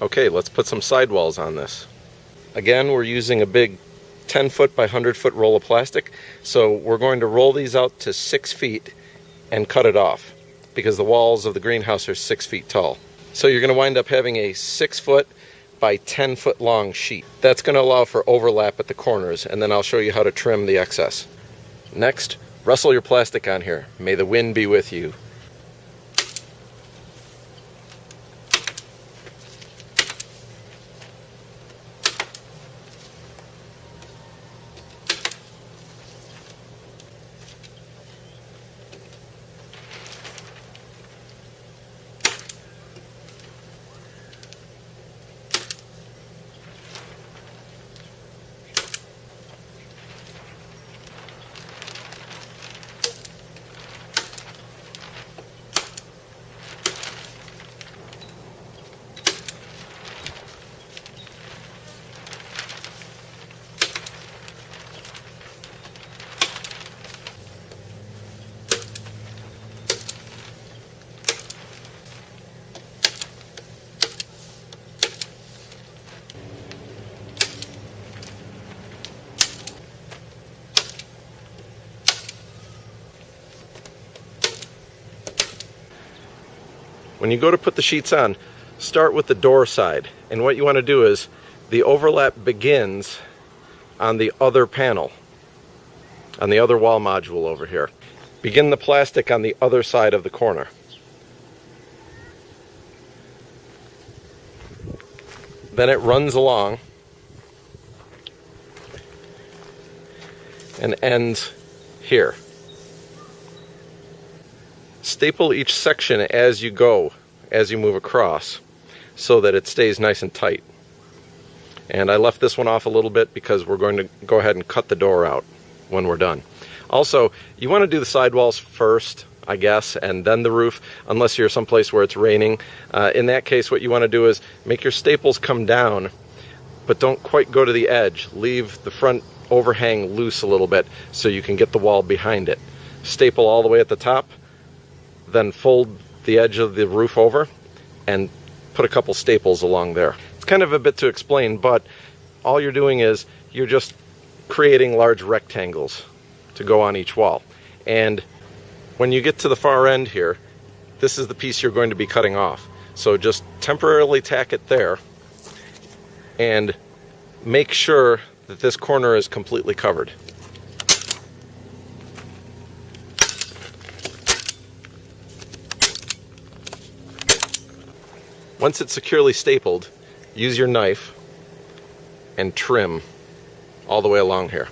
Okay, let's put some sidewalls on this. Again, we're using a big 10 foot by 100 foot roll of plastic, so we're going to roll these out to 6 feet and cut it off because the walls of the greenhouse are 6 feet tall. So you're going to wind up having a 6 foot by 10 foot long sheet. That's going to allow for overlap at the corners, and then I'll show you how to trim the excess. Next, rustle your plastic on here. May the wind be with you. When you go to put the sheets on, start with the door side. And what you want to do is, the overlap begins on the other panel, on the other wall module over here. Begin the plastic on the other side of the corner. Then it runs along and ends here. Staple each section as you go, as you move across, so that it stays nice and tight. And I left this one off a little bit because we're going to go ahead and cut the door out when we're done. Also, you want to do the sidewalls first, I guess, and then the roof, unless you're someplace where it's raining. In that case, what you want to do is make your staples come down, but don't quite go to the edge. Leave the front overhang loose a little bit so you can get the wall behind it. Staple all the way at the top, then fold the edge of the roof over and put a couple staples along there. It's kind of a bit to explain, but all you're doing is you're just creating large rectangles to go on each wall. And when you get to the far end here, this is the piece you're going to be cutting off. So just temporarily tack it there and make sure that this corner is completely covered. Once it's securely stapled, use your knife and trim all the way along here.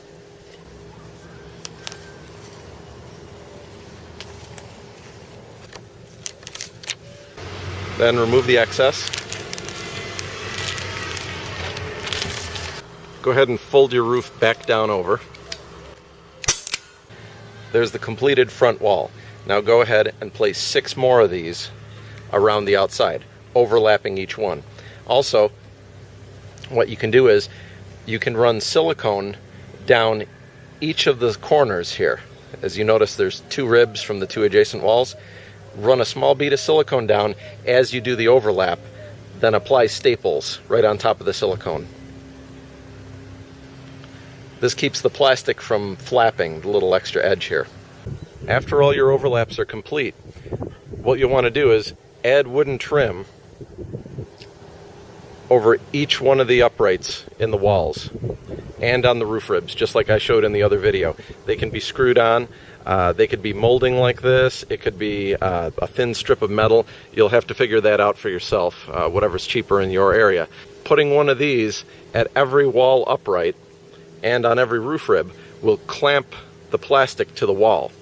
Then remove the excess. Go ahead and fold your roof back down over. There's the completed front wall. Now go ahead and place 6 more of these around the outside, overlapping each one. Also, what you can do is you can run silicone down each of the corners here. As you notice, there's 2 ribs from the 2 adjacent walls. Run a small bead of silicone down as you do the overlap, then apply staples right on top of the silicone. This keeps the plastic from flapping, the little extra edge here. After all your overlaps are complete, what you'll want to do is add wooden trim over each one of the uprights in the walls and on the roof ribs, just like I showed in the other video. They can be screwed on. They could be molding like this. It could be a thin strip of metal. You'll have to figure that out for yourself, whatever's cheaper in your area. Putting one of these at every wall upright and on every roof rib will clamp the plastic to the wall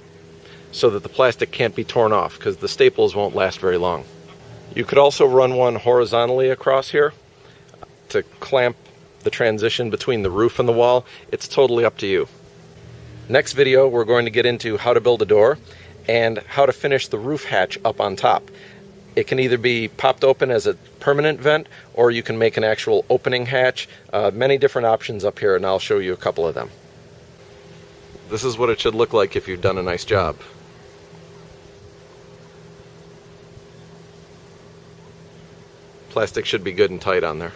so that the plastic can't be torn off, because the staples won't last very long. You could also run one horizontally across here to clamp the transition between the roof and the wall. It's totally up to you. Next video, we're going to get into how to build a door and how to finish the roof hatch up on top. It can either be popped open as a permanent vent, or you can make an actual opening hatch. Many different options up here, and I'll show you a couple of them. This is what it should look like if you've done a nice job. Plastic should be good and tight on there.